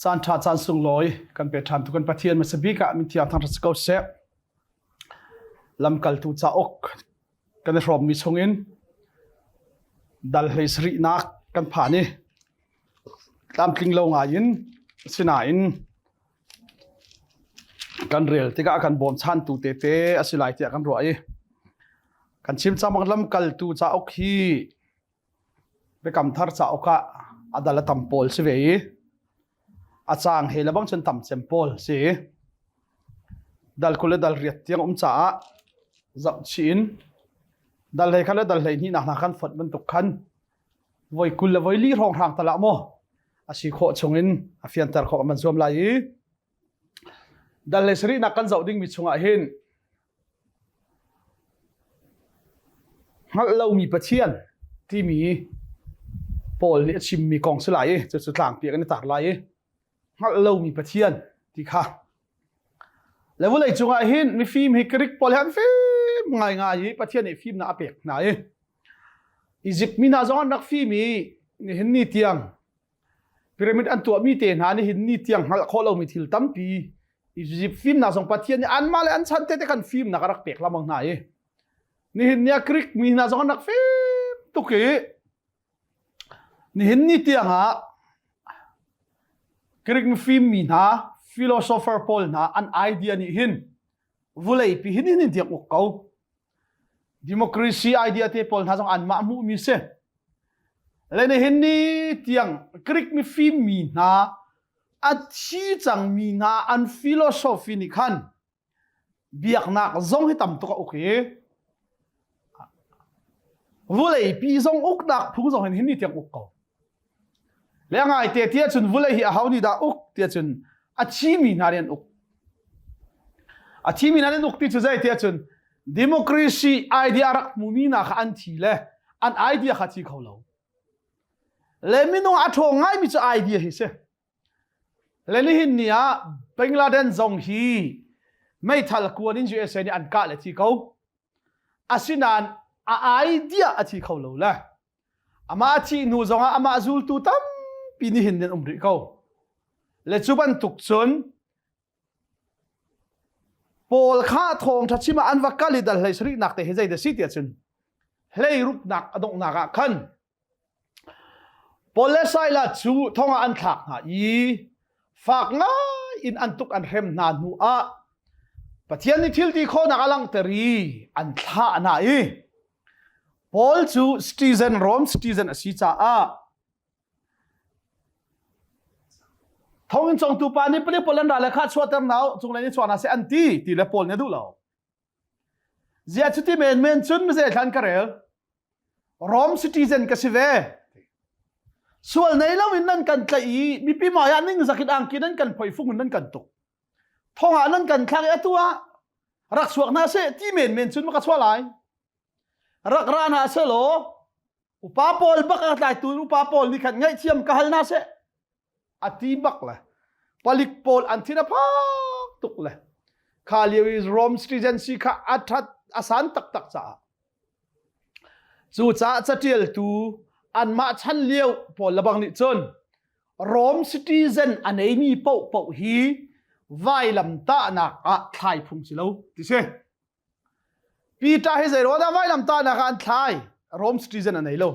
สานชาติสานสุงลอยกันเปิดทานทุกันประเทศมาสบิกะมิที่ทางรัสกอเซลำกัลตูจ้าอกกันรอมมิชงอินดัลเฮสรีนักกันผ่านี่ตามคิงลงอายินสินาอินกันเรียลที่ก็กันบอมชันตูเตเตอสิไลที่กันรวยกันชิมจามังลำกัลตูจ้าอกฮีไปกำทัร์จ้าอกะอดัลตัมโพลสิเวอาจารย์เฮลบังจนต่ำเซมโพลสิดัลคุเลดัลเรียดยังจ้าจับชินดัลเฮคันและดัลเฮนี่นักขันฝดมันตกขันไว้คุลไว้ลีรองทางตะละโมอาชีโคชงอินอาฟิอันตร์ของมันสวมลายดัลเลสรีนักกันเจ้าดิ้งมิชงอาหินฮัลเรามีประเทียนที่มีโพลนี่ชิมมีกองสลายจะสุดหลังเปียกันในตากลายฮัลเรามีประเทียนที่ค่ะแล้วว่าอะไรจงอาหินมีฟิล์มฮิกริกโพลฮันฟิล์มง่ายๆประเทียนในฟิล์มน่าเปียกไหนอียิปต์มีน่าจะนักฟิล์มนี่เห็นนี่เตียงพีระมิดอันตัวมีเตนหานี่เห็นนี่เตียงฮัลเขาเรามีทิลตั้มปีอียิปต์ฟิล์มน่าส่งประเทียนอันมาเลยอันชันเตะกันฟิล์มนักรักเปียกละมังไหนนี่เห็นเนี่ยกริกมีน่าจะนักฟิล์มตุกี้นี่เห็นนี่เตียงฮะกริกมีฟิล์มมีนะฟิโลโซเฟอร์พอลนะอันไอเดียนี่เห็นวุ้ยปีเห็นนี่เตียงอุกเกาดิโมคราซีไอเดียเตพอลนะส่งอันมามูมีเสแล้วนี่เห็นนี่เตียงกริกมีฟิล์มมีนะอันที่จังมีนะอันฟิโลโซฟีนี่ขันเบียกนักจงให้ต่ำตัวโอเควุ้ยปีจงอุกนักผู้จงเห็นนี่เตียงอุกเกาแล้วไงเตี้ยจนวุ้ยเขานี่ด่าอุกเตี้ยจนอาชีมีนาเรียนอุกอาชีมีนาเรียนอุกที่จะใจเตี้ยจนดิโมคราซีไอเดียรักมุมีนาขอันทีเล่อันไอเดียขัดที่เขาเล่าแล้วมีน้องอัฐง่ายมีจะไอเดียฮิเสแล้วนี่หินเนี่ยบังกลาเดชจงฮีไม่ทัลกวนอินจูเอสนี่อันกาเลที่เขาอาศินันไอเดียที่เขาเล่าละอามาที่นูจงอามาจูลตุตัมปีนี้หินเนี่ยริเขาและจุบันตุกชนโพลข้าทองทัชชิมาอันวักกาลิดัลเลยสรินักแต่เฮใจเดสิเตียชนเฮยรุกนักอดงนักขันโพลเลสไซลัดชูทองอันทักนะฝากง่ายอินอันตุกอันเรมนานูอาปะเทียนนิทิลที่เขานักลังเตอรีอันท่านะโพลชูสตีเซนโรมสตีเซนอสิจ้าทองอินจงตูปานี่เปลี่ยนโพลันดาเลขาชวดเต็มหนาวจงเลยนี่ชวนอาเซอันตีตีเลโพลเนี่ยดูแล้วเจ้าชุดที่เมนชุนไม่ใช่ทันกันเรลโรมซิติเซนก็สิเวส่วนในเราวินนั่นกันใจมีปีหมายานิ่งสักคิดอังกินั่นกันพอยฟุ้งนั่นกันตกทองอันนั้นกันคลางตัวรักสวกนาเซที่เมนชุนมันก็ช่วยไรรักรานาเซโลอุปาโพลบักอะไรตัวอุปาโพลนี่ขันง่ายเทียมกะฮัลนาเซอธิบักเลยผลิตโพลอันที่น่าพักตุกเลยข้าเลี้ยวโรมสตรีเจนซีข้าอัฐอาสันตักจ้าจู่จ้าจะเที่ยวตูอันมาชันเลี้ยวโพลระบังนิจนโรมสตรีเจนอันไหนมีเป่าฮีไวลำตาหนักทายพุ่งสิเราดิเช่ปีตาให้ใจรู้ว่าไวลำตาหนักอันทายโรมสตรีเจนอันไหนเรา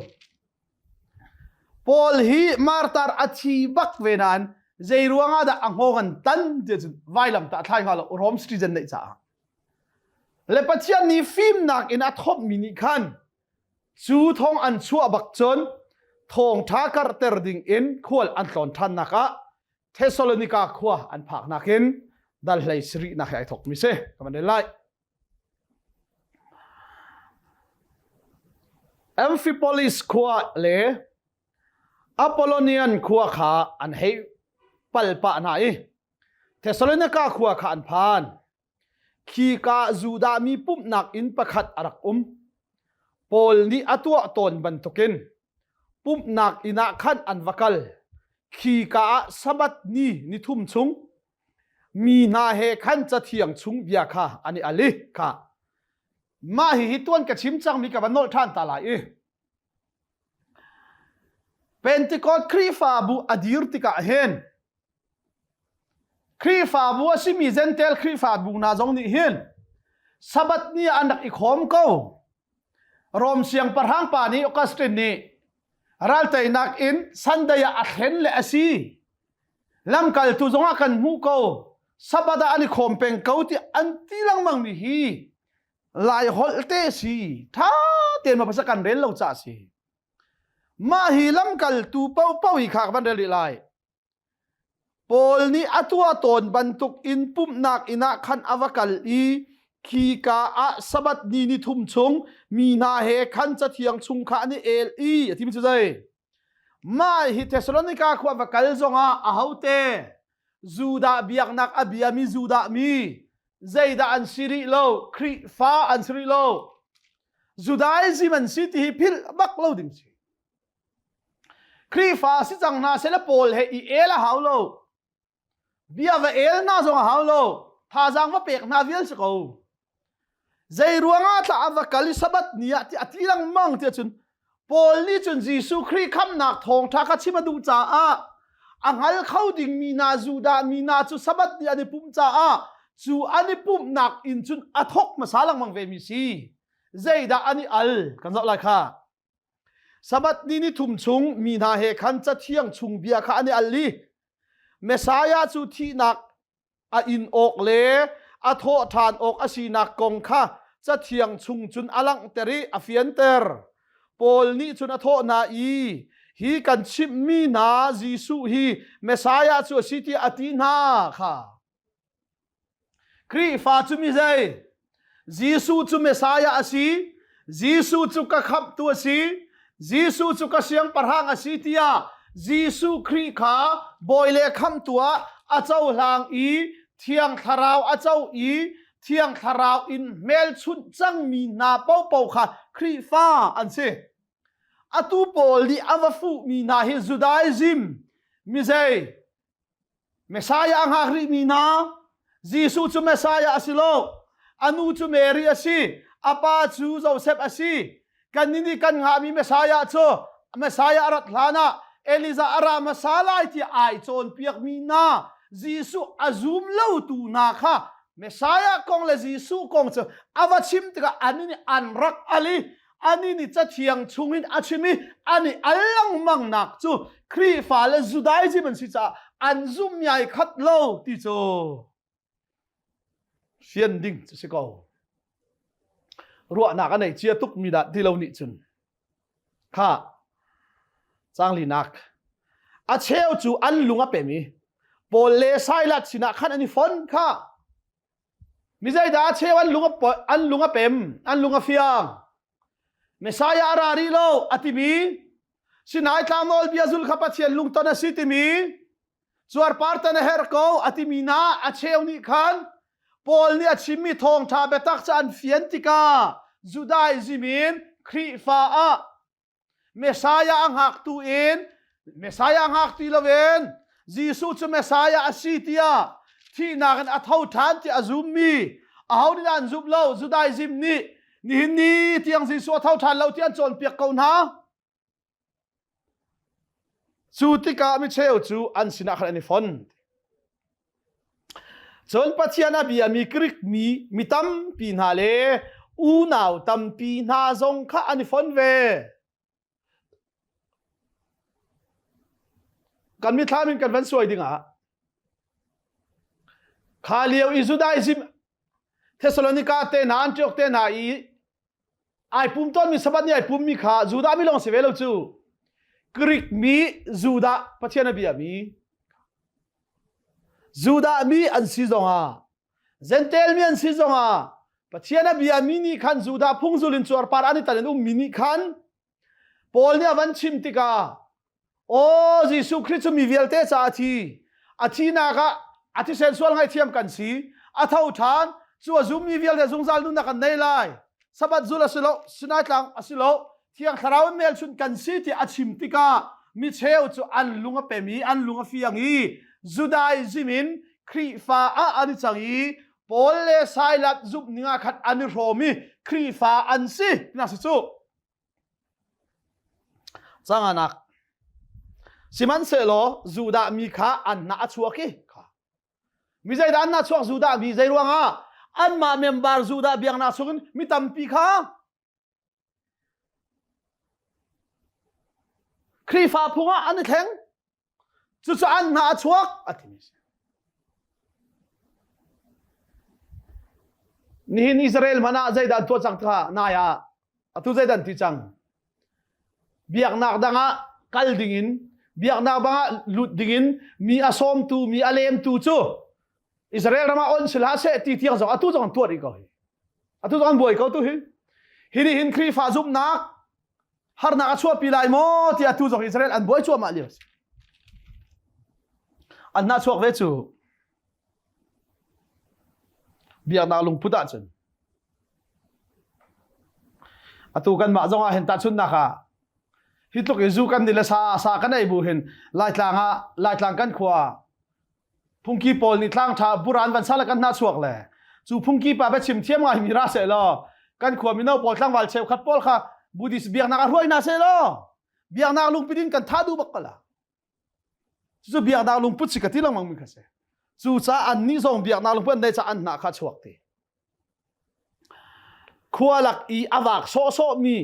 โพลฮีมาร์ตาร์อาชีบักเวนันใจรู้ว่าได้อังโงกันตันเดี๋ยวไวลำตาทายงาเราโรมสตรีเจนได้จ้าและปัจจัยนี้ฟิล์มหนักอินอัทบมินิคันชูทองอันชัวบักจนทองทากระเตอร์ดิงอินขวลอันตอนทันนักะเทสโลนิกาขวาอันผักนักอินดัลเลยสรีนักไอทอกมิเซ่กำมันได้ไล่เอมฟิโพลิสขวาเล่อพอลโลเนียนขวาขาอันให้ปัลปะไหนเทสโลนิกาขวาขาอันพานขีกาจูดามีปุ่มหนักอินประคัดอารักโพลนี้อัตัวตนบรรทุกินปุ่มหนักอินาขันอันวักลขีกาสบัดนี้นิทุ่มชุงมีนาเฮขันจะเทียงชุงเบียค่ะอันนี้อลิค่ะมาหิตวนกับชิมจังมีกับวันโนท่านตาลายเป็นติกอดครีฟาบูอดีรติกาเฮน ครีฟ้าบัวสิมีเซนเตลครีฟ้าบุงนาจงนี่เห็นสับัดนี้อันดักอีกขมก็รวมเสียงประหางป่านี้ออกัสตินนี้รัลเตนักอินสันเดียอัดเห็นเลอซีลำกัลตุจงอากันหูก็สับดาอันนี้ขมเป็นเขาที่อันที่ลังมังมีฮีลายฮอลเตซีท่าเตียนมาภาษากันเรนเราจ่าซีมาฮีลำกัลตุเป้าเป้าอีกขากบันเดลิไลปอลนี้อัตัวตนบรรทุกอินปุ่มนักอินักขันอวกัลอีขีกาอะสับัดนี้นิทุมชงมีนาเฮขันจะเทียงชุงขานี่เอลอีที่มิจุใจมาฮิเทสโลนิกาควาอวกัลจงอาฮาวเตจูดาเบียกนักอบียามีจูดามีเจดาอันซิริโลครีฟ้าอันซิริโลจูดาอิซิมันซิติฮิพิลบักโลดิงซีครีฟ้าสิจังนาเซลปอลเฮอีเอลฮาวโลเบียว่าเอลน่าจงฮาวโลท่าจังว่าเปกนาเวลสกูใจรัวงาตาอวกัลสับัดนี้ที่อธิลังมังที่จุนปอลนี่จุนยิสุครีคำนักทองทักชิมาดูจ้าอังฮัลเขาดิ่งมีนาจูดามีนาจุสับัดนี้อันนี้ปุ่มจ้าจูอันนี้ปุ่มนักอินจุนอทกมาสาลังมังเวมิซีใจดาอันนี้อัลกันสักไรค่ะสับัดนี้นี่ทุ่มชุงมีนาเฮขันจะเที่ยงชุงเบียค่ะอันนี้อัลลีเมสายาจุที่นักอินอกเลอโททานอกอสีนักกงค่ะจะเทียงชุงจุนอลังเตรีอเฟียนเตอร์ปอลนี้จุนอโทนาอีฮีกันชิมมีนาจีสุฮีเมสายาจุสิติอตินาค่ะครีฟ้าจุมิใจจีสุจุเมสายาอสีจีสุจุกะขับตัวสีจีสุจุกะเสียงประหางอสีติยาจีสุครีขาบอยเลคำตัวอาเจ้าหลังอีเทียงทาราวอาเจ้าอีเทียงทาราวอินเมลชุดจังมีนาเป้าเป้าค่ะครีฟ้าอันเซอตูโปลีอาวฟูมีนาฮิจูดาอิซิมมิเซเมสายาอังฮาริมีนาจีสุจุเมสายาอสิโลอนูจุเมรีอสิอาปาจูโจเซฟอสิกันนิกันหามีเมสายาโจเมสายารัตลานาเอลิซาอารามาซาลายที่ไอโจนเปียกมีนาจีสุอาซุมเล่าตูนาค่ะเมสายากงเลจีสุกงเจอาวชิมติกะอันนี้อันรักอลีอันนี้นี่จะเทียงชุงินอาชิมิอันนี้อัลลังมังนักจูครีฟ้าและจูดาอิจิมันสิจ้าอันซุมใหญ่ขัดเล่าที่จูเชียนดิ้งจะสิกาวรัวนักอันไหนเจียตุกมีดัดที่เราหนิจุนค่ะจางลีนักอาเชลจูอันลุงอเปมีปอลเลไซลัดสินะขันอันนี้ฟอนค่ะมิใจดาเชวันลุงอเปมอันลุงอเฟียงเมสายาอาราริโลอติมีสินายตามอลบิอาซุลขับเชียนลุงตอนสิติมีจวดปาร์ตันเฮร์โกอติมีนาอาเชวนี่ขันปอลนี่อาชิมีทองชาเบตักจันเฟียนติกาจูดาอิซิมินครีฟ้าเมสายาอังหักตูอินเมสายาอังหักตีละเวนจีสุจะเมสายาอสิติยาที่นากันอัฐาวทานที่อาซุมมีอาหาวนี่อันซุบเล่าจูดาอิซิมนี่นี่ที่ยังจีสุอัฐาวทานเล่าที่อันโจนเปียกเกาหนาจูติกามิเชลจูอันสินักอันนี้ฟอนจนปัจจัยนาบีมีกริกมีตั้มปีนาเลอูนาวตั้มปีนาจงข้าอันนี้ฟอนเวกันมีท่ามินกันวันสวยดิ่งอ่ะขาเลียวอิสุดาอิซิมเทสโลนิกาเตนานจอกเตนาอีไอปุ่มต้นมีสบัดนี่ไอปุ่มมีขาจูดามีลองเสวลจูกรีกมีจูดาปัจจัยนบีมีจูดามีอันซีซองอ่ะเซนเทลมีอันซีซองอ่ะปัจจัยนบีมีนี่ขันจูดาพุ่งจุลินจวร์ปารานิตันมินิขันปอลเนี่ยวันชิมติกาโอ้ยิสุคริสต์มีเวลเตจ่าทีนากะอาทิเซนส่วนให้เทียมกันสีอาเท่าทานชัวซุมมีเวลเตจงซาลนุนักันในไลสบัดจุลสิโลสินาตังอสิโลเทียงคาราวเมลชุนกันสีที่อาชิมติกามิเชลจูอันลุงเปมีอันลุงฟิยังอีจูดาอิซิมินครีฟ้าอันจังอีปอลเลไซลัดจุบนิงาขัดอันโรมีครีฟ้าอันซีน่าสิจูจังอานักสิมันเสโลจูดามีขาอันนาชัวกีค่ะ มีใจด้านน่าชวกจูดามีใจรวงอันมาเมมบาร์จูดาเบียงนาสุกมีตัมปีข้าครีฟ้าพุงอันนี้แข็งจุดอันน่าชวกอัติมินี่อิสราเอลมานาใจด้านตัวจังท่านายาตัวใจด้านที่จังเบียงนักดังกัลดิ่งเบียงนักบังลุดดิ่งมีอาสมตูมีอาเลมตูจูอิสราเอลรามาอนสิลาเสตีที่เขาอตุจังตัวอีกเขาอตุจังบวยเขาตัวฮิริหินครีฟ้าจุบนักฮาร์นักชัวปีไลโมที่อตุจังอิสราเอลอันบวยชัวมาเลียสอันน่าชัวเวจูเบียงนักลงพุทธจันอตุกันมาจงอาเห็นตาชุนนักฮิตลุกอิจูกันนี่ละสากันไอ้บุหินลายตลางกันขวาพุ่งกีปอลนี่ทางชาบุรันวันซาลกันน่าชวกเลยจูพุ่งกีปาไปชิมเทียมไงมีราเสลอกันขวามีน้าปอลทางวัลเชฟขัดปอลค่ะบูดิสเบียงนักรวยน่าเสลอเบียงนักลุงปิดินกันท้าดูบักกะละจูเบียงนักลุงพุทธิกติลังมังมีกันเสจูจ้าอันนี้ส่งเบียงนักลุงเพื่อนได้จ้าอันนักขัดชวกทีขวาหลักอีอวักโซมี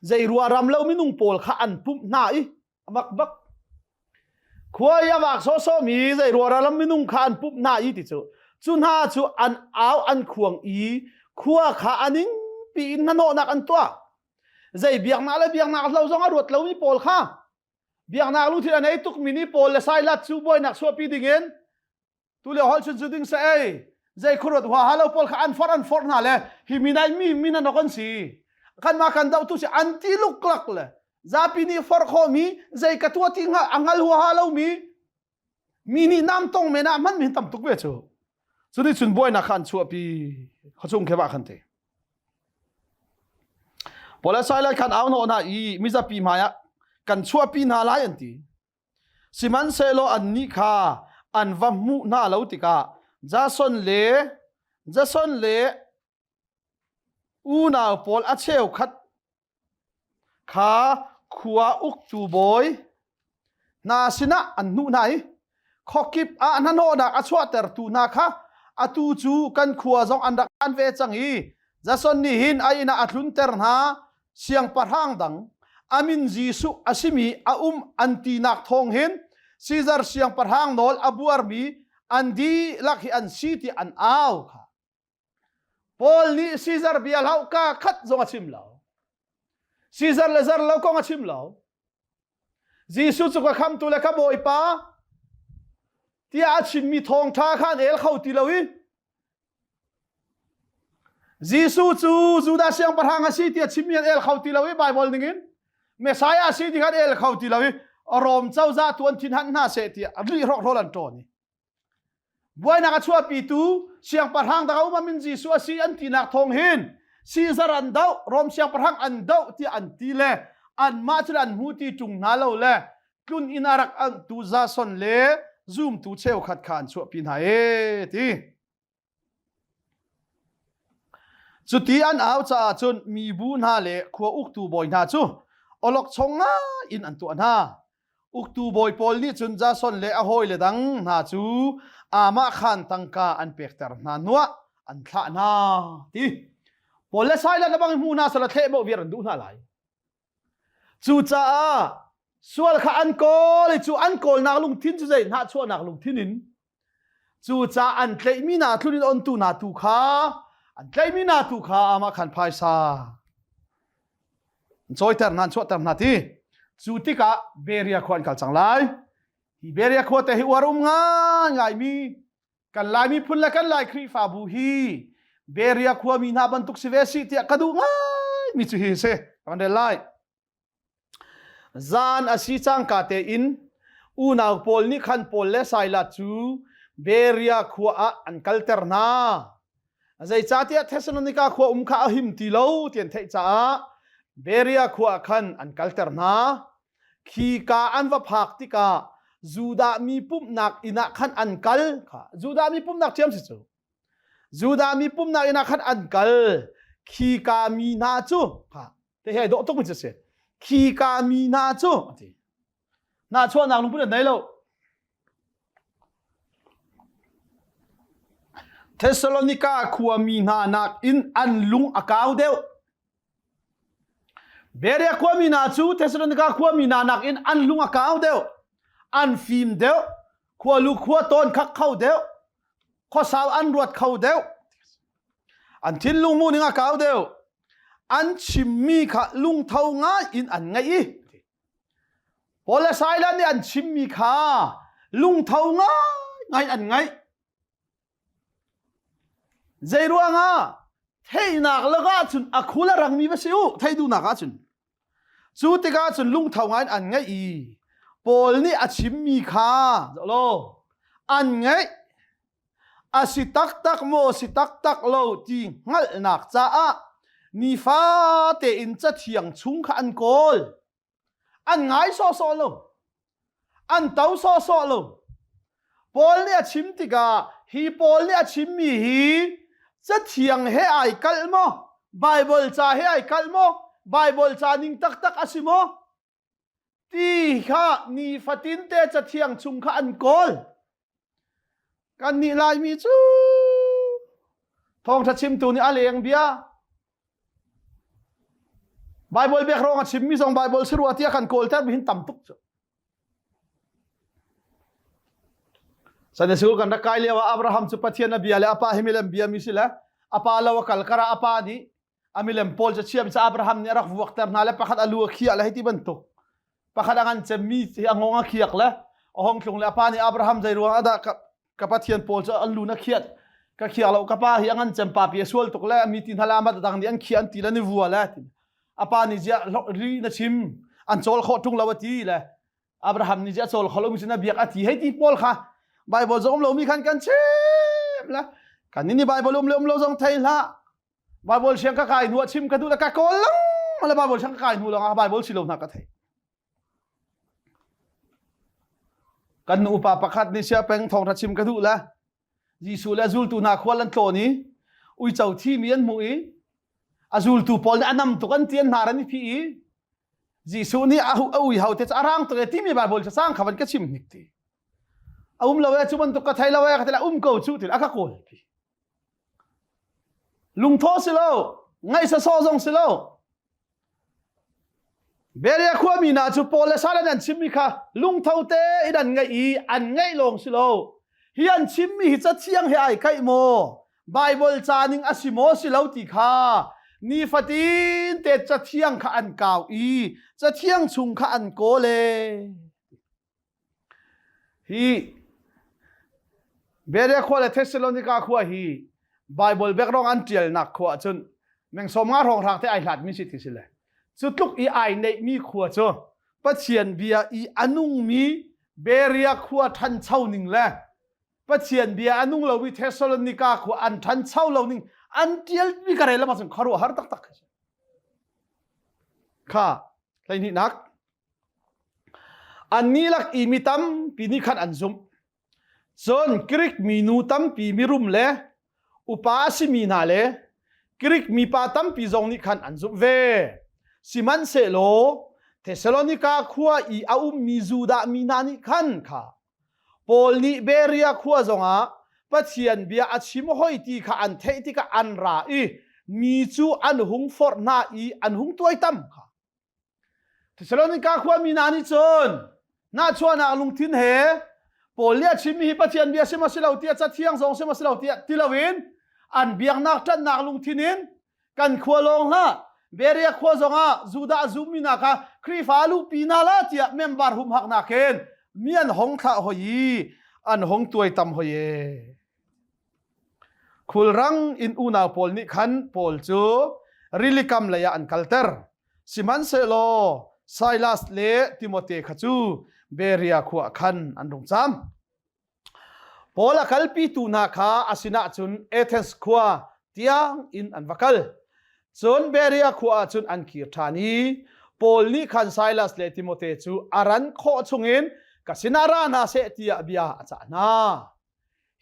ใจรัวรำเล่ามินุงปอลข้าอันปุ่มหน้าอีมักบักขวายาวักโซมีใจรัวรำมินุงข้าอันปุ่มหน้าอีติจูจุนหาจูอันเอาอันขวงอีขวาข้าอันนิงปีนนโนนักอันตัวใจเบียงนาเลยเบียงนาเราจงอรวดเรามีปอลข้าเบียงนาลูที่อันไหนตุกมินิปอลและไซลัดจูบอยนักสวปีดิ่งเงินตุเลหอลชุดจุดิ่งเสยใจขรวดหัวฮัลโหลปอลข้าอันฟอร์นาเลยฮิมินายมีนันนกันสีกันมากันดาวตุสิอันที่ลุกลักเลยจะปีนี้ฟอร์คอมีใจกระตัวทิ้งอังฮัลหัวฮัลโหลมีนี่น้ำตรงเมน่ามันมีตั้มตุกเวชูสุดที่สุนบอยนักขันชัวปีเขาชงแค่บ้าขันเตพอแล้วใช้แล้วขันเอาโน่นอีมิจะปีมายกันชัวปีน่าไล่อันที่สิมันเซโลอันนี้ค่ะอันวัมมุน่าเลวติกาจะส่วนเล่อูน่าปอลอาเชลขัดขาขวาอุกจูบอยนาสินะอันนู้นไหนขอกิบอันนั้นโน่นอัชวะเตอร์ตูนาค่ะอตูจูกันขวาจงอันดักอันเวจังอีจะส่วนนี้หินไอ้น่าอัดลุนเตอร์นาเสียงปะทางดังอามินจีสุอาซิมีอาอันตีนักทองหินซีซาร์เสียงปะทางนอลอบัวร์มีอันดีลักฮิอันซีที่อันอ้าวค่ะพอลนี่ซีซาร์เบียลเขาก้าคัดจงอาชิมเหล่าซีซาร์เลซาร์เราก็อาชิมเหล่าจีสุสุกคำตัวเล็กบ่อยป้าที่อาชิมมีทองท่าขันเอลเขาตีเราอีจีสุจูดาเสียงประทางอาชีที่อาชิมมีเอลเขาตีเราอีไบเบิลนึงอินเมสายอาชีที่ขันเอลเขาตีเราอีอารมณ์เจ้าจ้าตัวทินหันหน้าเสียที่อันนี้โรลันโตนี่บัวนักชัวปีตูเสียงประทางตะเขามามินจีสุอาชีอันที่นักทองหินซีซารันดาวรวมเสียงประทังอันดาวที่อันตีเล่อันมาจุดอันมูที่จุงนาเลวเล่กลุ่นอินารักอันตูซาซอนเล่ซูมตูเชลขัดขานชัวปีนหายที่จุดที่อันเอาจะจนมีบุญฮาเล่ขัวอุกตูบอยนาจูอลอกชงอ่ะอินอันตัวน่าอุกตูบอยพอลนี่จนซาซอนเล่อหอยเล่ดังนาจูอามาขันตังกาอันเป็กเตอร์นานัวอันท่านาที่พอเลสไซล์แล้วบางมูนาสละเทบวิรันดูน่าไหลจูจ้าส่วนข้าอันโกลจูอันโกลนักลุงทิ้นจูใจน่าชัวนักลุงทิ้นินจูจ้าอันเตยมีนาทุนินอันตูนาตูข้าอันเตยมีนาตูข้ามาขันพายซาจอยเตอร์นันชัวเตอร์นาทีจูติกาเบรียควันกัลจังไลฮีเบรียขวดแต่ฮิวารุมง่ายมีกันไลมีพุ่นละกันไลครีฟาบูฮีเบรียขวมีนาบันทุกสิเวสิที่กระดูง่ายมีจุฮีเซกันเดลไลจานอาศิจังกาเตอินอูนาวปอลนี่ขันปอลเลสไซลัดจูเบรียขวอันคัลเตอร์นาใจจ้าที่เทสโนนิกาขวข้าหิมติโลเตียนเทจ้าเบรียขวขันอันคัลเตอร์นาขีกาอันว่าพักติกาจูดามีปุ่มนักอินักขันอันคัลค่ะจูดามีปุ่มนักเทียมสิจูจูดามีปุ่มนักอินักขันอันคัลขีกามีนาจูค่ะแต่เฮ้ยดอกตุกมิจะเสียขีกามีนาจูนาชัวนักลุงพูดไหนแล้ว เทสโลนิกาคัวมีนานักอินอันลุงอากาวเดวเบเรียคัวมีนาจูเทสโลนิกาคัวมีนานักอินอันลุงอากาวเดวอันฟิมเดวคัวลูกคัวต้นคักเข้าเดวข้อสาวอันรวดเข้าเดวอันทินลุงมูนิงอากาวเดวอันชิมมีขะลุงเท่าง่ายอินอันไงพอละสายแล้วนี่อันชิมมีขาลุงเท่าง่ายไงอันไงใจรัวงาเทนักละกาจุนอคุลรังมีภาษิวเทดูนักจุนจูติกาจุนลุงเท่าง่ายอันไงพอลนี่อันชิมมีขาโลอันไงอาสิตักตักโมสิตักตักโลจีงัลนักจ้านี่ฟ้าเตอินจะเถียงชุงขันโกลอันไงโซโซโลอันเต้าโซโซโลพอลเนี่ยชิมติกาฮีพอลเนี่ยชิมมีฮีจะเถียงเฮไอคัลโมไบเบิลจ้าเฮไอคัลโมไบเบิลจ้านิ่งตักตักอาสิโมตีข้านี่ฟัตินเตจะเถียงชุงขันโกลกันนี่ลายมีจูทองทัดชิมตัวนี้อะไรยังเบียไบเบิลเบียกรองชิมมีสองไบเบิลสรัวที่ขันโกลแต่ไม่เห็นต่ำตุกสันนิษฐานกันนักกายเลี้ยวอับราฮัมสุปฏินนบีอะไรอาปาฮิมิเลมเบียมิสิละอาปาลาวกัลกระอาปานี้อามิเลมพอลจะเชื่อมจะอับราฮัมเนี่ยรักวักเตอร์นาเลปะขัดอลูขี้อะไรที่บรรทุกปะขัดงานจะมีที่อ่างงขี้กละห้องคงเลอาปานี้อับราฮัมใจรัวอาดะกับปฏินพอลจะอลูนักขี้ก็ขี้เรากับปาที่อ่างจำปาเปียสวลตุกละมีตินฮลามัดดังนี้อันขี้อันตีละนิวัวละอาปานี้จะรีนัชิมอันโซลขอทุ่งลาวตีละอับราฮัมนี้จะโซลขอลมิสนาเบียกอธิให้ที่พอลค่ะไบเบิลจงเรามีกันเชื่อมละกันนี่ไบเบิลเราจงไทยละไบเบิลเชียงกะกายหนวดชิมกันดูละกะโกลังมาละไบเบิลเชียงกะกายหนวดละไบเบิลสิลงนักกะไทยกันอุปาประคัดนี่เชียเป็นทองทัดชิมกันดูละยิสุละจูลตูนาควาลันโตนี้อุยเจ้าที่มีอันมุยอาจูลตูปอลอันนำตุกันเตียนนารันนี่พี่ยิสุนี่เอาอุยเฮาเตจอารางตัวที่มีไบเบิลจะสร้างขบันกะชิมนิกตีเราจะมันตุกไทยเราก็จะเก่าชุดที่อาคาโกลลุงโทสิโลไงสะโซซงสิโลเบรียคัวมีนาจูโปเลสาลันชิมิค่ะลุงเท่าเตอิดันไงอันไงลงสิโลฮิอันชิมมีจะเที่ยงให้ไอ้ไก่โมไบเบิลจานิงอสิโมสิโลติค่ะนี่ฟัตินเตจะเที่ยงค่ะอันเก่าจะเที่ยงชุงค่ะอันโกเลฮีเบเรียคัวและเทสโลนิกาคัวฮีไบเบิลเบกรองอันเจียลนักคัวจนแมงสมงารองทางที่ไอหลัดมิสิติสิเลยจุดลุกไอในมีคัวจ้ะปัจเจียนเบียอนุงมีเบเรียคัวทันเช่าหนึ่งแล้วปัจเจียนเบียอนุงเราวิเทสโลนิกาคัวอันทันเช่าเราหนึ่งอันเจียลมีกระไรแล้วมาสังขารวหารตักค่ะอะไรนี่นักอันนี้ลักอีมิตัมปีนี้ขันอันซุมส่วนกริกมีนูตัมปีมีรุมเล่อุปาสิมีนาเล่กริกมีปาตัมปีจงนิคันอันซุเวสิมันเซโลเทสโลนิกาขัวอามีจูดามีนานิคันค่ะปอลนิเบเรียขัวจงปัจเจียนเบียอาชิมหอยตีค่ะอันเทติกะอันรามีจูอันหุงฟอร์นาอันหุงตัวตัมค่ะเทสโลนิกาขัวมีนานิจนน่าชวนนักลุงทินเฮปอลเลียชิมีปัจเจียนเบียเสมาสิเราเตียจะเที่ยงสองเสมาสิเราเตียติลาวินอันเบียงนักจันนักลุงทินินกันขัวลงละเบเรียขัวจงจูดาจูมินาค่ะครีฟาลูปีนาลาเตียเมมบาร์หุมหักนักเคนมีอันหงขะหอยอันหงตัวตำหอยคุลรังอินอูนาปอลนิคันปอลจูริลิกัมเลยอันคัลเตอร์ซิมันเซโลไซลัสเลติโมเตขจูเบเรียขัวคันอันรงจำพอละคัลปีตูนาคาอาสินาจุนเอเธนส์ขัวเตียงอินอันวัคลจุนเบเรียขัวจุนอันคีร์ธานีปอลนี่คันไซลัสเลติโมเตจูอารันโคชงอินกสินารานาเซติยาบิยาอาจานา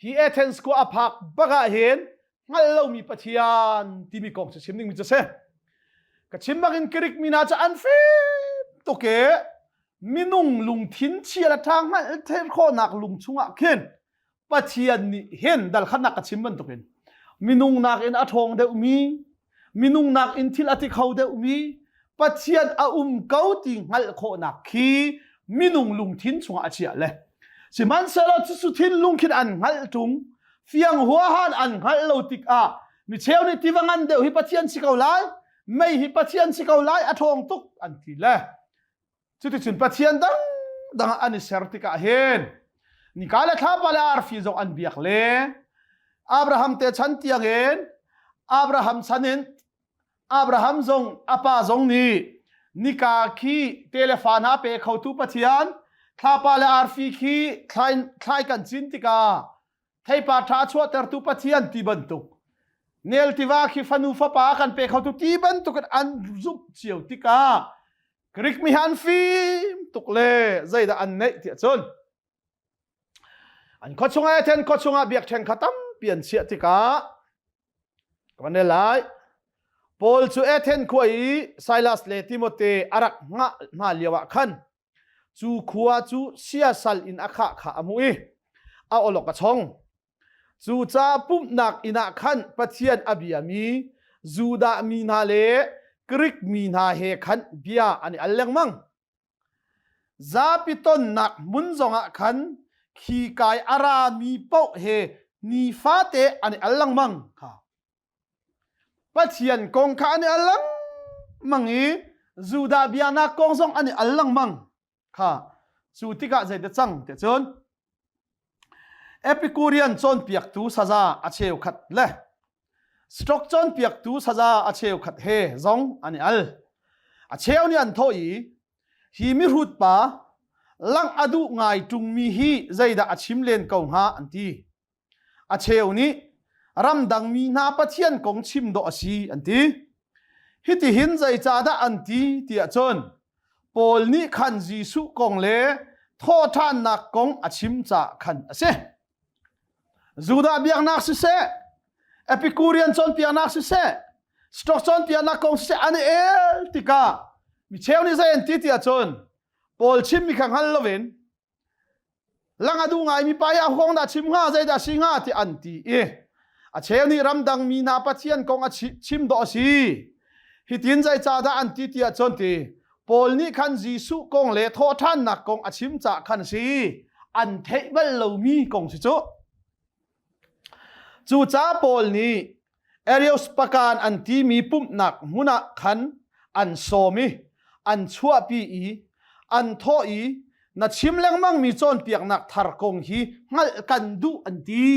ฮีเอเธนส์ขัวอภักบักเห็นงั้นเรามีปะเทียนที่มีกองจะชิมนิ่งมิจะเซกชิมบักินกริกมีนาจะอันฟิบตุเกมินุ่งลุงทิ้นเชียร์ทางให้เทนโคนักลุงชุงอ่ะขึ้น ปะเทียนนี่เห็นดัลขนักชิมมันตุกินมินุงนักอินอาทองเดอุมีมินุงนักอินทิลอติเขาเดอุมีปะเทียนอาเกาติงหัลโคนักคีมินุงลุงทินชงอาเชียเลยสิมันเสลอสุทินลุงคิดอันหัลจุงเฟียงหัวหันอันหัลโลติกอามิเชลนี่ที่วังอันเดวฮิปะเทียนสิเกาไลไม่ฮิปะเทียนสิเกาไลอาทองตุกอันที่เลยสุดที่สุดปะเทียนดังอันนี้เสร์ติกาเห็นนี่การละท้าปลาอาร์ฟิโซอันเบียกเลยอับราฮัมเตชันเตียงเห็นอับราฮัมชันเห็นอับราฮัมซงอาปาซงนี่นิกาคีเทเลฟานาเปเขาตุปะเทียนท้าปลาอาร์ฟิคีคลายกันจินติกาไทยปาท้าชัวเตอร์ตุปะเทียนที่บรรทุกเนลติวาคีฟันูฟ้าปากันเปเขาตุที่บรรทุกกันอันรุบเชียวติกากริกมิฮันฟิมตุกเล่ใจดอันเนติจนอันข้อชงไอเทนข้อชงอาเบียกเทนขัดตั้มเปลี่ยนเสียติกากันเดลัยปอลชูเอเทนคุยไซลัสเลติโมเตอารักงะมาเลียวะขันจูขัวจูเสียสัลอินอาขาขามุยเอาอลกชงจูจ้าปุ่มหนักอินาขันปะเทียนอบิยามีจูดามีนาเลกริกมีนาเฮขันเบียอันนี้อัลเลงมังซาปิตนหนักมุนจงะขันขีกายอารามีเปาเฮนีฟาเตอันนี้อัลลังมังค่ะปะเทียนกงขาอันนี้อัลลังมังอีจูดาเบียนักกงซงอันนี้อัลลังมังค่ะจูติกะใจเดจังเตจนเอพิคูเรียนจนเปียกตูซาซาอาเชวขัดเลสตรอกจนเปียกตูซาซาอาเชวขัดเฮซงอันนี้อัลอาเชวนี่อันโทอีฮีมิรุดปาลังอดุไงจุงมีฮีใจดาอาชิมเลนกงฮาอันที่อาเชวนี้รำดังมีนาปะเทียนกงชิมดอชีอันที่ฮิติหินใจจาดาอันที่เตียจนปอลนี้ขันจีสุกงเลโทษานนักกงอาชิมจ่าขันเสจูดาเบียงนักสุเสเอพิคูเรียนจนเปียนักสุเสสตรอกจนเปียนักกงสุเสอันนี้เอลติกามิเชลนี่ใจอันที่เตียจนปอลชิมมีขังฮัลโลเวนลังอดูไงมีปายาคงดาชิมง่าใจดาชิง่าที่อันที่อาเชลนี่รำดังมีนาปะเทียนกงอาชิมดอชีฮิตินใจจ่าดาอันที่เตียจนที่ปอลนี่ขันจีสุกงเลโทษท่านนักกงอาชิมจ่าขันชีอันเทเบลโลมีกงสิจุจูจ้าปอลนี้เอริอสปการอันที่มีปุ่มหนักมุนักขันอันโซมีอันชั่วปีอันโทอีนัดชิมแรงมั่งมีโจนเปียกหนักทารกงฮีงัลกันดูอันดี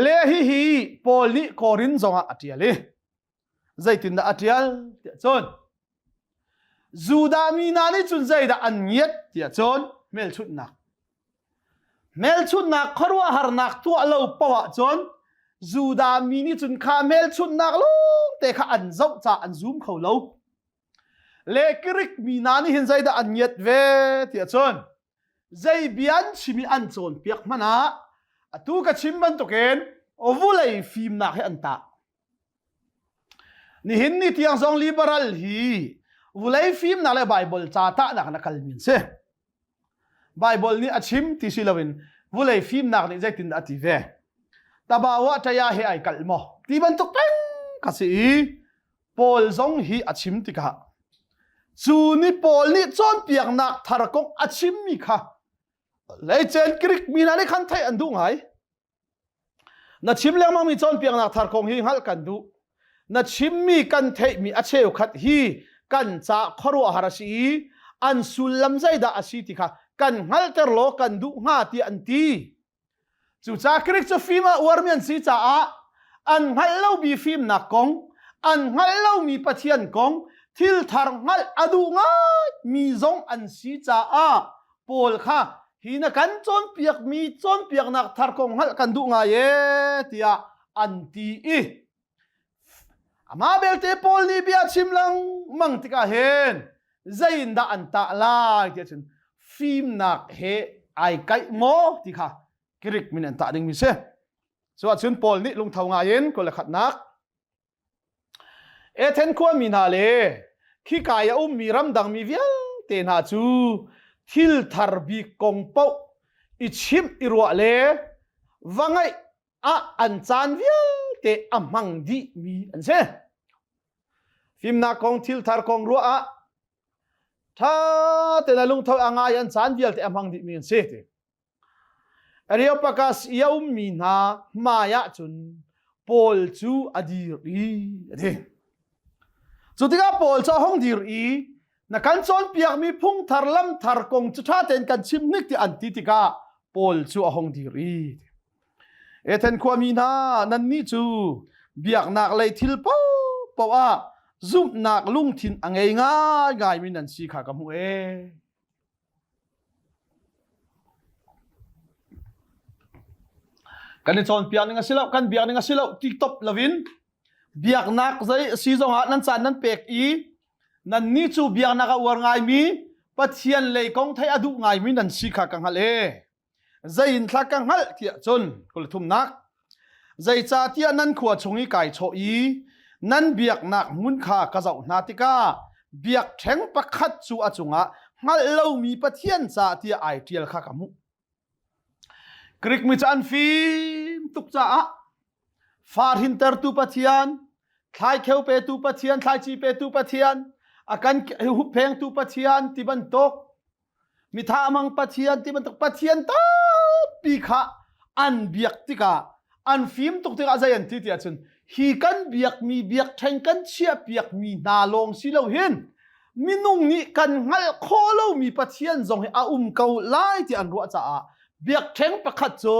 เลฮีปอลนี้โครินจงอาเทียเลใจตินดาอาเทียลเตียจนจูดามีนานี่จุนใจดาอันเงียดเตียจนเมลชุดหนักเมลชุดหนักขรัวหารหนักตัวเราปะวะจนจูดามีนี่จุนข้าเมลชุดหนักลูกแต่ข้าอันเจ้าจ่าอันซูมเขาเราเลกริกมีนานี่เห็นใจดาอันเงียดเวเตียจนใจเบียนชิมีอันจนเปียกมันนะตูกชิมบันตุเกนโอวุเลยฟิล์มหนักให้อันตานี่เห็นนี่ที่ยังทรงลิเบอรัลฮีวุเลยฟิล์มหนักเลยไบเบิลจ่าตาหนักนักลมินเซไบเบิลนี่อชิมที่สิลวินวุเลยฟิล์มหนักนี่ใจตินดาติเวตาบ่าวะทยาเฮไอกัลโมที่บันตุกเป็นกสิปอลทรงฮีอชิมติกะจูนี่ปอลนี่จนเปียกหนักทารกงอชิมมีค่ะเลยเจนกริกมีนานี่ขันไทยอันดูไงนัดชิมแล้วมันมีจนเปียกหนักทารกงฮีฮัลกันดูนัดชิมมีกันไทยมีอาเชวขัดฮีกันจะขรัวหาราชีอันสุลลัมใจดาอาชีติค่ะกันฮัลเตอร์โลกันดูงาตีอันตีจูจ้ากริกจะฟิล์มอวร์เมียนซีจ้าอันฮัลโลบีฟิล์มนักกงอันฮัลโลมีปะเทียนกงทิลทาร์งัลอดูง่ายมีซงอันซีจ้าปอลค่ะฮีนักันจนเปียกมีจนเปียกนักทาร์กงฮัลกันดูง่ายที่อันตีอามาเบลเตปอลนี่เบียชิมลังมังติกาเห็นใจอินดาอันตาลาเกี่ยนฟิล์มนักเฮไอไก่โมที่ค่ะกริกมินอันตาดึงมิเซส่วนชุนปอลนี่ลงเท่าง่ายนก็เลยขัดนักเอเทนควมีนาเลขี้กายมีรำดังมีเวียงเตนาจูทิลทาร์บีกงเปา i chim i ro le wangai a an chan vial te amang di mi an se phim na kong thil thar kong ro a tha te la lung thau anga yan chan vial te amang di mi an se te ario pakas yaum mi na maya chun pol chu adir i ade chu tinga pol cha hong dir i na kan chon piak mi phung thar lam thar kong chu tha ten kan chim nik ti an ti tika pol chu a hong dir i ethen khwami na nan ni chu biak nak lei thil po po a zum nak lung thin angai nga ngai min an si kha ka mu e kan chon piak ninga silau kan biak ninga silau tiktok lavin biak nak zai si zong ha nan chan nan pek i nan ni chu biak nak a war ngai mi pathian lei kong thai adu ngai min an si kha ka hale zai in thla ka ngal tia chon kul thum nak zai cha tia nan khwa chungi kai cho i nan biak nak mun kha ka zau na tika biak theng pakhat chu achunga ngal lo mi pathian cha tia ai tial kha kamu krik mi chan fim tuk cha a far hinter tu pathian thai kheu pe tu pathian thai chi pe tu pathian akan hu pheng tu pathian ti ban tok mi tha amang pathian ti ban tok pathian ta pi kha an biak tika an fim tuk tika zayan ti tia chun hi kan biak mi biak theng kan chia biak mi na long si lo hin minung ni kan ngal kholo mi pathian zong a kau lai ti an ro cha a biak theng pakhat cho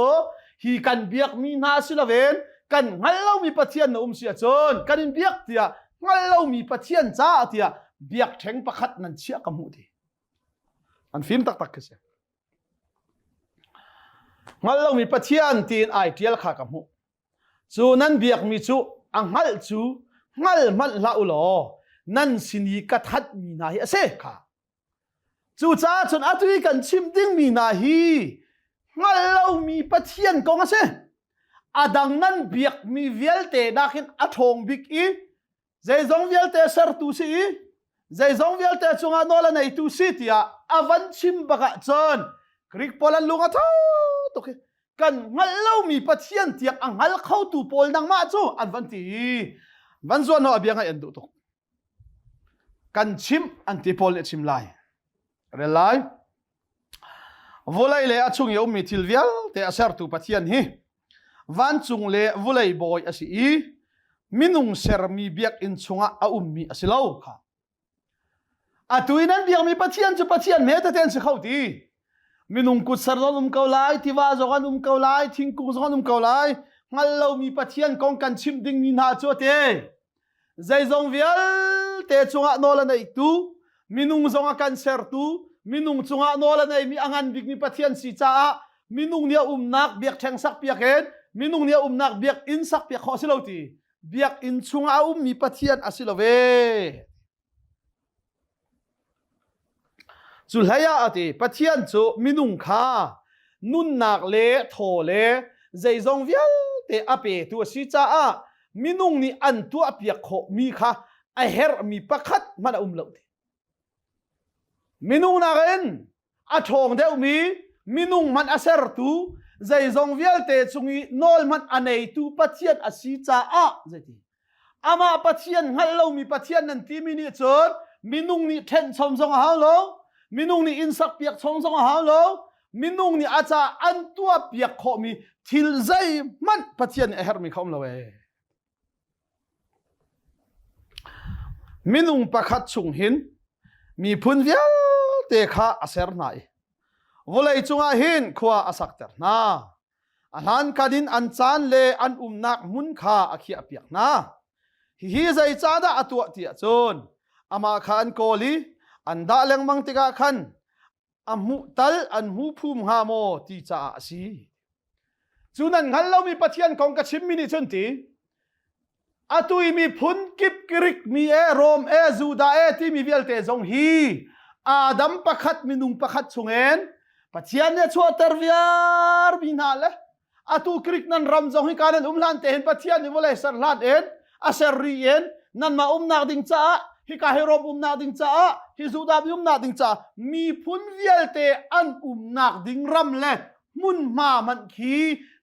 hi kan biak mi na si lo ven kan ngal lo mi pathian na sia chon kan in biak tia ngal lo mi pathian cha tia biak theng pakhat nan chia ka mu ti an fim tak tak ke se ngal lo mi pathian tin ai tial kha ka mu chu nan biak mi chu angal chu ngal man la ulo nan sini ka that mi na hi ase kha chu cha chun atui kan chim ding mi na hi ngal lo mi pathian kong ase adang nan biak mi velte nakin athong bik i zai zong velte ser tu si i zai zong velte chunga nola nei tu si tia avan chim baka chon krik polan lunga tho to kan ngal lo mi pathian tiak angal khau tu pol nang ma chu an van ti van zo no abianga en du to kan chim anti pol le chim lai relai volai le achung yo mi thilvial te asar tu pathian hi van chung le volai boy asi i minung ser mi biak in chunga a mi asilo kha atuinan biak mi pathian chu pathian me ta ten se khauti minung kut sarlom kau lai tiwa zogan kau lai thingkung zogan kau lai ngal lo mi pathian kong kan chim ding mi na chu te zai zong vial te chunga nola nei tu minung zonga kan ser tu minung chunga nola nei mi angan big mi pathian si cha minung nia nak biak theng sak piaken minung nia nak biak in sak piak kho siloti biak in chunga mi pathian asilove zulhaya ati pathian chu minung kha nun nak le tho le zai zong vial te ape tu si cha a minung ni an tu apiak kho mi kha a her mi pakhat mana lo minung na ren a thong deu mi minung man aser tu zai zong vial te chungi nol man anei tu pathian asi cha a zati ama pathian ngal lo mi pathian nan ti mi ni chon minung ni then chom zong ha lo minung ni insak piak chong chong ha lo minung ni acha an tua piak kho mi thil zai man pathian a her mi khom lo e minung pakhat chung hin mi phun vial te kha aser nai volai chunga hin khwa asak ter na alan kadin an chan le an nak mun kha akhi apiak na hi zai cha da atu tia chon ama khan koli an da leng mang tika khan amu tal an hu phum ha mo ti cha si chunan ngal lo mi pathian kong ka chim mini chun ti atui mi phun kip kirik mi e rom e zuda e ti mi velte zong hi adam pakhat minung pakhat chungen pathian ne chua terviar binale atu kirik nan ram zong hi kanan umlan te hen pathian ni volai sar lat en aser ri en nan ma nak ding cha hi ka herom nak ding cha hi zuda bi nak ding cha mi phun velte an nak ding ram le มุนมามันขี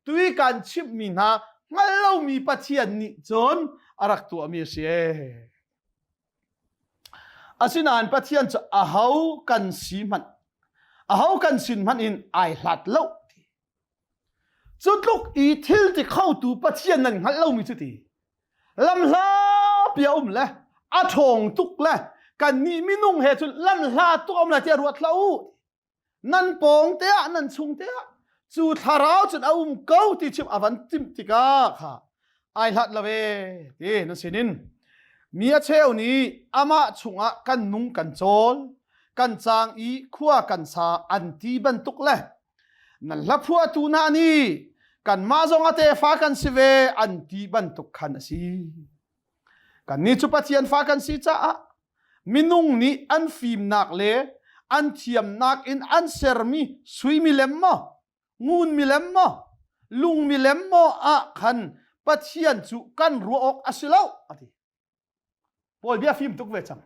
ตุยกันชิบมีนางั้นเรามีปะเทียนนิจนอารักตัวมีเสียอาศินานปะเทียนจะอาหากันสีมันอาหากันสินมันอินไอหลัดเล่าจุดลูกอีทิลที่เข้าตูปะเทียนนั้นงั้นเรามีจุดที่ลำลาเปียมละอาทงตุกละกันนี่มินุ่งเหตุลำลาตุกอมละเจรวดเล่านั่นปองเตะนั่นชุงเตะจูทาราวจนเอาเก้าที่ชิมอวันติมติกาค่ะไอหลัดละเวนั่นสินินมีเชลนี้อามาชุงะกันนุ่งกันโจลกันจางอีขั้วกันซาอันที่บรรทุกละนั่นละพัวตูนานีกันมาจงอาเตฟ้ากันสิเวอันที่บรรทุกขันสิกันนี้จุปเทียนฟ้ากันสิจ้ามินุงนี้อันฟิมนักเลอันเทียมนักอินอันเซอร์มีสุยมิเลมมะงูนมิเลมมะลุงมิเลมมะอะขันปะเทียนจุกันรัวออกอสิเลวอะทีพอเบียฟิมตุกเวจัง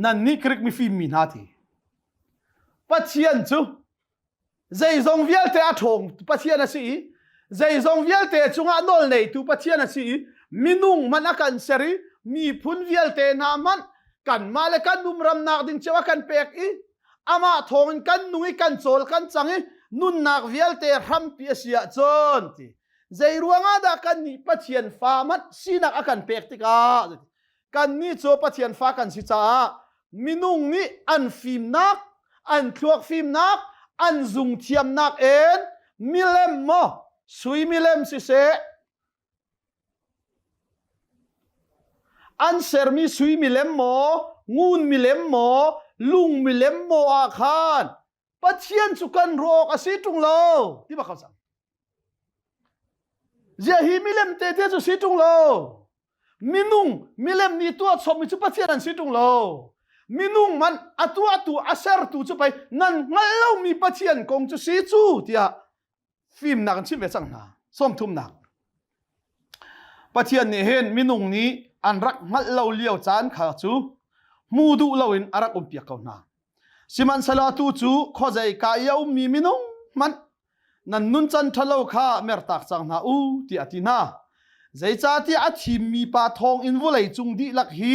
นั่นนี่คริกมีฟิมมีนาทีปะเทียนจุใจทรงเวียลเตอะทงปะเทียนสิใจทรงเวียลเตจุงอันนอลเนตุปะเทียนสิมินุงมันอากันเสรีมีพุนเวียลเตนามันกันมาเลกันนุมรำนักดิงเชวกันเปกอีอามาทงกันนุยกันโจลกันจังอีนุนนักเวียลเตรัมปีเสียจนทีใจรวงอาดากันนี่ปะเทียนฟ้ามันสีนักอากันเปกติกากันนี่โจปะเทียนฟ้ากันสิจ้ามินุงนี่อันฟิมนักอันทวกฟิมนักอันซุงเทียมนักเอ็นมิเลมมอสุยมิเลมสิเซอันเซอร์มีสุยมิเลมมองูนมิเลมมอลุงมิเลมมออาคารปะเทียนสุกันโรกอาศิตุงโลที่บอกเขาสั่งเจฮีมิเลมเตเตจุสิตุงโลมินุงมิเลมนี่ตัวสมิจุปะเทียนอันสิตุงโลมินุงมันอตัวอาเซอร์ตูจุไปนั่นงั้นเรามีปะเทียนกงจุสิจูที่อะฟิล์มนักชิมเวสังนาส้มทุ่มนักปะเทียนนี่เห็นมินุงนี้อันรักงั้นเราเลี้ยวจานขาจูมูดูเราอินอารักเปียกเขานาสิมันสลาตูจูข้อใจกายเอามีมินุงมันนั่นนุนจันทะเลาข้าเมรตักจังนาอูที่อตินาใจจ้าที่อาทิมมีปาทองอินวุไลจุงดีลักฮี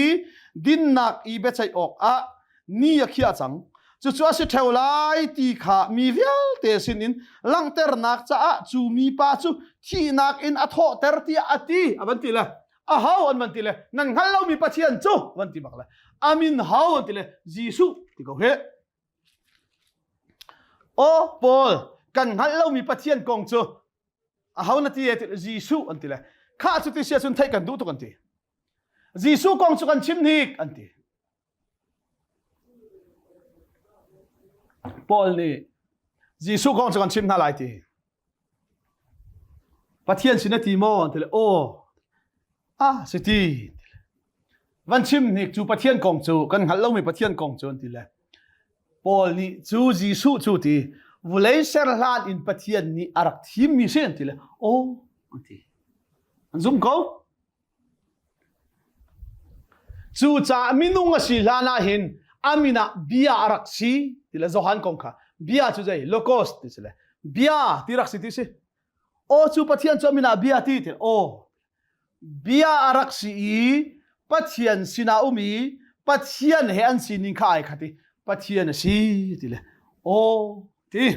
ดินนักอีเบชัยออกอะนี่ยขี้จังจู่ๆสิเทวไลตีขามีเวลเตสินินลังเตอร์นักจ้าจูมีปาจูที่นักอินอัทโหเตอร์ที่อติอันตีละอาฮาวอันมันตีละนั่นงั้นเรามีปะเทียนจูวันตีบักละอามินฮาวอันตีละยิสุที่เขาเฮโอ้ปอลกันงั้นเรามีปะเทียนกองจูอาฮาวนั่นตีละยิสุอันตีละข้าจุดที่เสียสุนไทยกันดูทุกอันตียิสุกองจูกันชิมนิกอันตีปอลนี่ยิสุกองจูกันชิมน่าไรตีปะเทียนสินะตีโมอันตีละโอ้สิทีวันชิมนี่จูปะเทียนกองจูกันงั้นเรามีปะเทียนกองจูอันตีละปอลนี่จูยิสุจูตีวุเลยเซอร์ลานอินปะเทียนนี่อารักทีมมีเส้นตีละโอ้อันตีอันซุ่มเขาจูจ่ามินุงสิลานาหินอามินาเบียอารักซีที่ละโจฮันกงค่ะเบียจูใจโลโกสที่สิละเบียที่รักซีที่สิโอ้จูปะเทียนจูอามินาเบียที่โอ้เบียอารักซีปะเทียนสินาอุมีปะเทียนเฮอันสินิงข่ายค่ะที่ปะเทียนสิที่ละโอ้ที่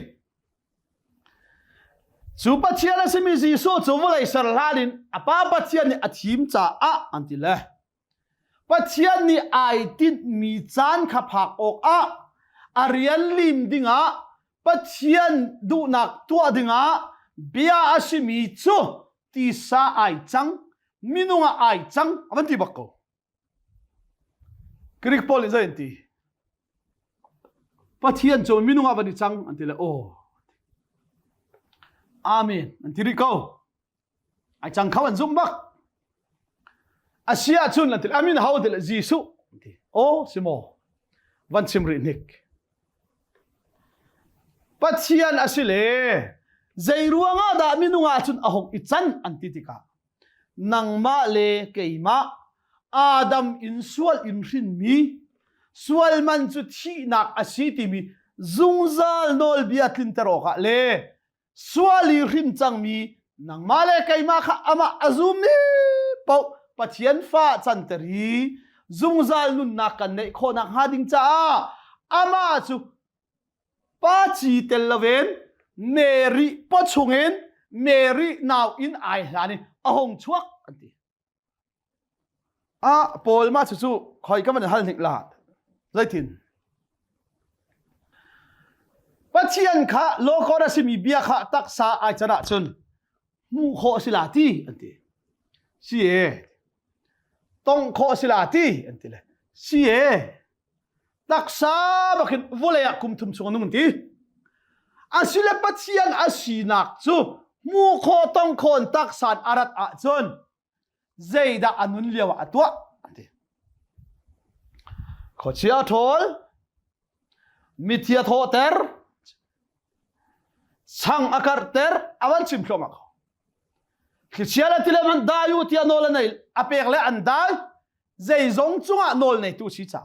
จูปะเทียนสิมีจีโซจูวุเลยสารลาดินอาป้าปะเทียนนี่อาทิมจ่าอันที่ละปะเทียนนี่ไอติดมีจานขับผักออกอาเรียนลิมดิงปะเทียนดูนักตัวดิงเบียอาชิมีจูตีสาไอจังมินุงไอจังอันที่บักโกกริกพอลิซอันที่ปะเทียนจูมินุงอันที่จังอันที่ละโอ้อาเมนอันที่ริโกไอจังเขาอันซุ่มบักอาเซียชุนนั่นที่อามินฮาวเดลจีสุโอ้สิโมวันชิมรินิกปัจเจียนอาศิเลใจรัวงาดามินุงอาชุนอหกอิจันอันติติกานังมาเลเกยมาอาดัมอินสวลอินรินมีสวลมันจุดที่นักอาศิติมี zungzal nol biatlin teroka le swali rin chang mi nang male kai ma kha ama azumi pau pathian fa chanteri zungzal nun nakan nei khona hading cha ama chu pa chi telaven neri pochungen neri now in ai hani ahong chuak anti a pol ma chu khoi ka man hal nik la zaitin pathian kha lokora simi bia kha taksa ai chana chun mu kho silati anti si e tong kho silati anti le si e taksa bakin volaya kum thum chung nung ti asile pathian asinak chu mu kho tong khon taksan arat a chun zeida anun lewa atwa anti kho chia thol mithia thoter sang akarter awan chim khoma ko khichiala tilaman dayu tia nol nei apekle andai zei zong chunga nol nei tu chi cha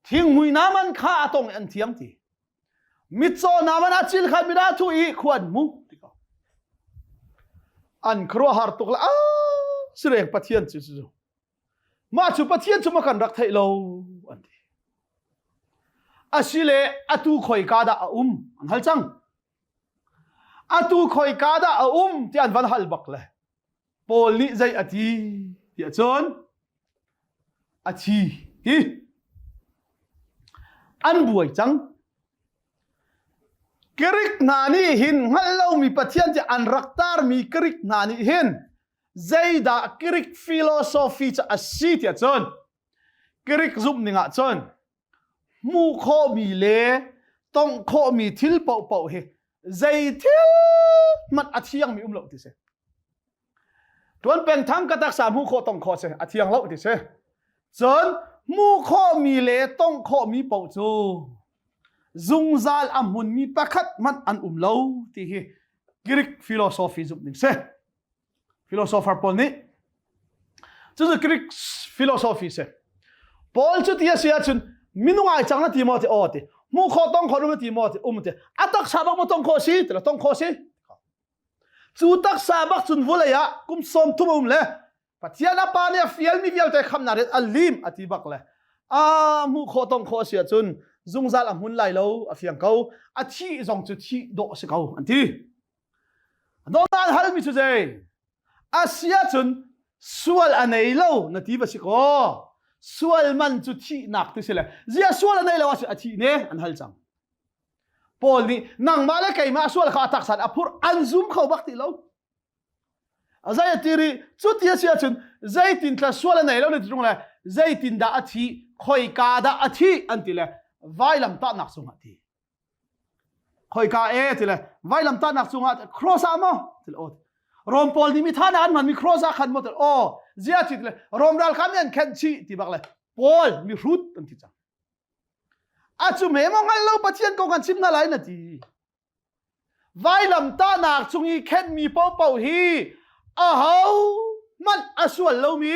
thing hui naman kha atong an thiam ti mitso naman achil kha mira thu i khwan mu an khro har tukla a sireng pathian chu chu ma chu pathian chu ma kan rak thai lo an ti asile atu khoi ka da an hal chang atu khoi ka da ti an van hal bak le pol ni zai ati ti chon achi ki an buai chang kirik nani hin hallo mi pathian ti an raktar mi kirik nani hin zaida kirik philosophy cha asi ti chon kirik zum ninga chon mu kho mi le tong kho mi thil pau pau he zai thil mat athiang mi lo ti se tuan pen thang ka tak sa mu kho tong kho se athiang lo ti se chon mu kho mi le tong kho mi pau chu zungzal amun mi pakhat man an lo ti hi Greek philosophy zum ning se philosopher Paul ni chu Greek philosophy se Paul chu tia sia chun minungai changna Timothy oti mu kho tong kho ru Timothy umte atak sabak mo tong kho si tela tong kho si chu tak sabak chun volaya kum som thum le pathiana pa ne fiel mi fiel te khamna re alim atibak le a mu kho tong kho sia chun zungzal amun lai lo afiang ko athi zong chu thi do se ko anti do dan hal mi chu je asia chun sual anei lo na ti ba si ko sual man chu thi nak tu se le zia sual anei lo athi ne an hal chang pol ni nang mala kai ma sual kha tak san apur an zoom kho bakti lo azaya tiri chu ti asia chun zaitin tla sual anei lo ni tung la zaitin da athi khoi ka da athi anti le vailam ta nak sunga ti khoi ka e ti le vailam ta nak sunga cross amo til ot rom pol ni mi thana an man mi cross a khan mo tel o zia ti le rom dal kham yan khen chi ti bak le pol mi rut an ti cha a chu me mo ngal lo pathian ko kan sim na lai na ti vailam ta nak chungi khen mi pau pau hi a hau man aswal lo mi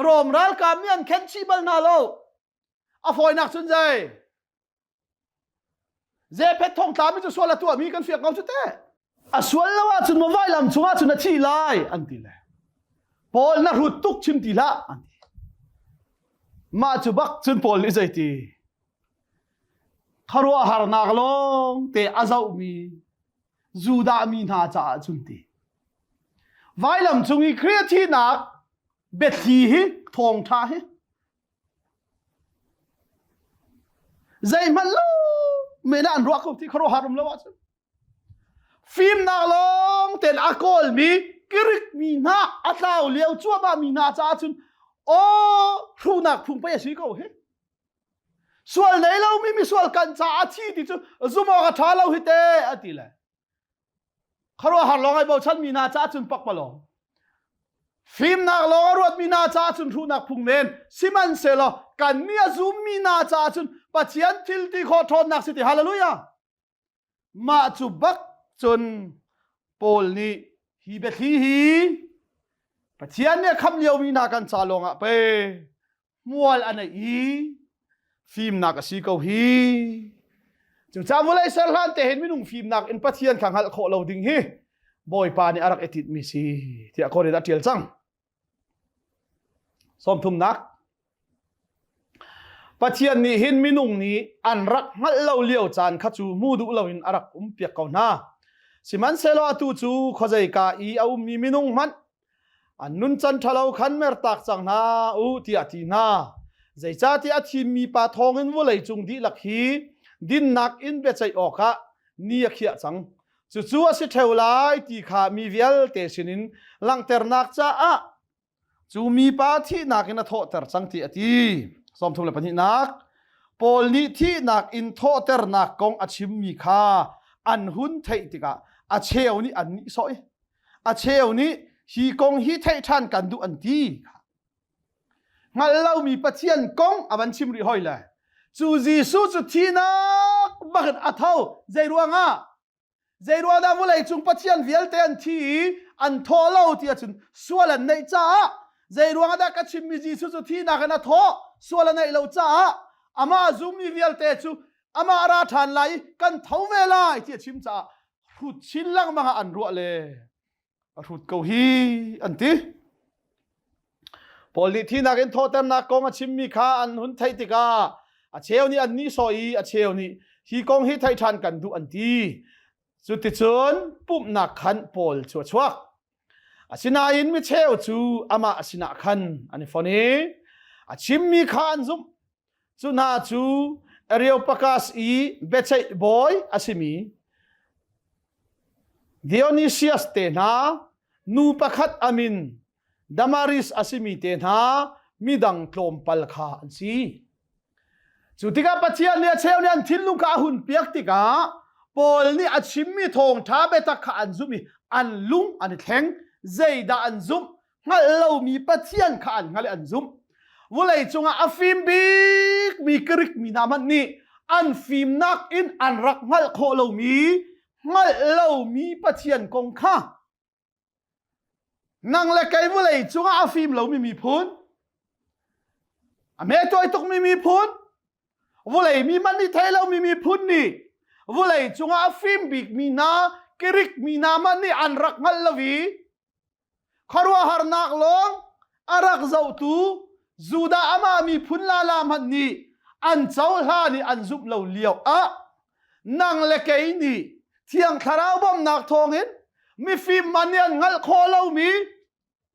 rom ral kam yan khen chi bal na lo a foi nak chun jai ze pet thong tla mi chu swala tu mi kan fiak ngau chu te a swal lawa chun mo vai lam chunga chun a chi lai an ti le pol na rut tuk chim ti la an ti ma chu bak chun pol ni zai ti kharwa har nak long te azau mi zuda mi na cha chun ti vai lam chungi creati nak bethi hi thong tha hi zai man lo me na an ruak ti kharo harum lo wa film na long ten akol mi kirik mi na atlaw leo chua ba mi na cha chun o thu nak phung pa si ko he swal nei lo mi swal kan cha athi ti chu zumo ka tha lo hi te ati la kharo har long ai bo chan mi na cha chun pak pa lo film na lo ruat mi na cha chun thu nak phung men siman se lo kan nia zum mi na cha chun pathian thil ti kho thon nak si ti hallelujah ma chu bak chun pol ni hi be hi pathian ne kham leo mi na kan cha longa pe mual ana i film na ka si ko hi chu cha volai sar han te hen minung phim nak in pathian khang hal kho lo ding hi boy pa ni arak etit mi si ti akori da tial chang som thum nak pathian ni hin minung ni an rak ngal lo liao chan kha chu mu du lo in arak piak kau na siman selo atu chu khojai ka I au mi minung man an nun chan thalo khan mer tak chang na u ti ati na zai cha ti athi mi pa thong in volai chung di lak hi din nak in be chai oka ni akhia chang chu chu a si theulai ti kha mi vial te sinin lang ter nak cha a chu mi pa thi nak in a tho ter chang ti ati som thum le pani nak pol ni thi nak in tho ter nak kong achim mi kha an hun thei tika a cheu ni an ni soi a cheu ni hi kong hi thei than kan du an ti ngal lau mi pathian kong awan chim ri hoi la chu jisu chu thi nak bagat athau zairuanga zairua da mulai chung pathian vial te an thi an tho lo ti achun sualan nei cha zairuanga da ka chim mi jisu chu thi na kana tho sualan nei lo cha ama zum mi vial te chu ama ara than lai kan thau ve lai ti chim cha rut chin lang manga an ru le rut ko hi an ti poli thi na gen tho tam na kong a chim mi kha an hun thai ti ka a cheu ni an ni so I a cheu ni hi kong hi thai than kan du an ti chu ti chun pup na khan pol chu chuak asina in mi cheu chu ama asina khan ani phone a chim mi khan zum chu na chu Areopagus I bechai boy asimi Dionysius te na nu pakhat amin Damaris asimi te na midang tlom pal kha an si chu tika pathian ni cheu ni an thil lu ka hun piak tika pol ni achim mi thong tha beta kha an zumi an lung an thleng zeida an zum ngal lo mi pathian kha an ngal an zum volai chunga afim bik mi krik mi naman ni an fim nak in an rak ngal kho lo mi ngal lo mi pathian kong kha nang le kai volai chunga afim lo mi phun ame toy tok mi phun volai mi man ni thai lo mi phun ni volai chunga afim bik mi na kirik mi na man ni an rak ngal lawi kharwa har nak long arak zau tu zuda ama mi phun la la man ni an chaw ha ni an zup lo liao a nang le kai ni thiang tharau bom nak thong in mi fim man yan ngal kho lo mi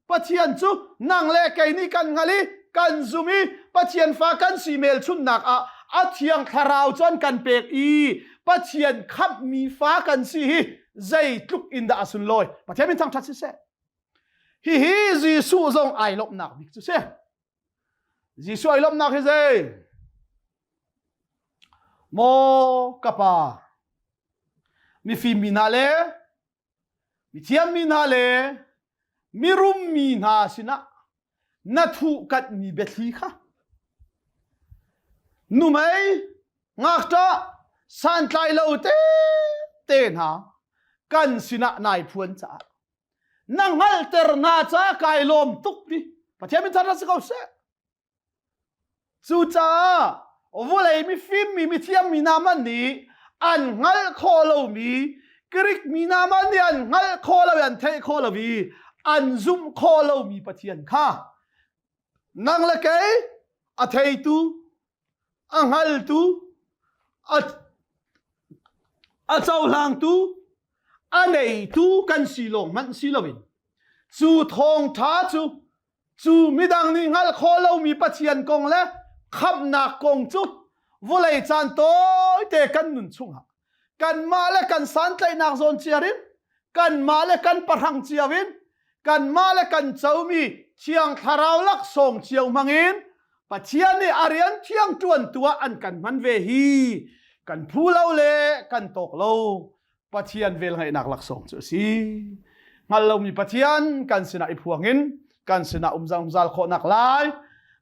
pathian chu nang le kai ni kan ngali kan zumi pathian fa kan si mel chun nak a thiang tharau chon kan pek I pathian khap mi fa kan si hi zai tluk in da asun loi pathian min thang that se hi jisu zong ai lop nak bik chu se jisu ai lop nak hi zai mo kapa mi fi minale mi thiam minale mi rum mi na sina na thu kat mi bethi kha nu mai ngakta san tlai lo te na kan sina nai phuan cha nang hal ter na cha kai lom tuk ni pathian min thara se ko se chu cha volai mi fim mi thiam mi na man ni an ngal kho lo mi krik mi na man ni an ngal kho lo an thei kho lo vi an zum kho lo mi pathian kha nang la kai a thei tu a ngal tu a chaw lang tu a nei tu kan silong man silowin chu thong tha chu midang ni ngal kho lo mi pathian kong le khap na kong chu volai chan toy te kan nun chunga kan ma le kan san tlai nak zon chiarin kan ma le kan parhang chiawin kan ma le kan chawmi chiang tharau lak song chiaw mangin pathian ni arian thiang tuan tua an kan man ve hi kan phu lo le kan tok lo pathian vel ngai nak lak song chu si ngal lo mi pathian kan sina I phuangin kan sina umjang zal kho nak lai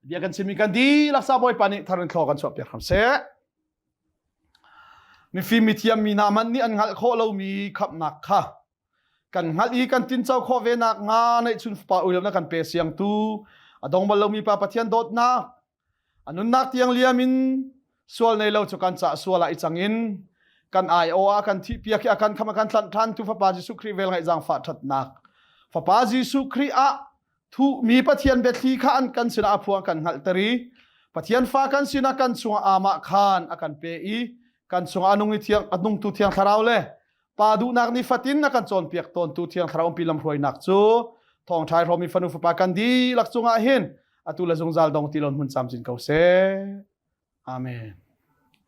dia kan simi kan di laksa boy pani tharin thlo kan chop kham se mi fi mi thiam mi na man ni an ngal kho lo mi khap nak kha kan ngal I kan tin chaw kho ve nak nga nei chun pa ulam na kan pe siang tu adong bal lo mi pa pathian dot na anun nak tiang liamin sual nei lo chu kan cha suala I changin kan ai o a kan thi pia ki akan khama kan tlan than tu fa pa Jesu Christ vel ngai jang fa that nak fa pa Jesu Christ a thu mi pathian be thi kha an kan sina aphuang kan ngal tari pathian fa kan sina kan chunga ama khan akan pe i kan chunga anung ni thiang anung tu thiang tharau le pa du nak ni fatin na kan chon piak ton tu thiang tharau pilam hroi nak chu thong thai romi fanu fa pa kan di lak chunga hin atula zungzal dong tilon hun samjin kau se amen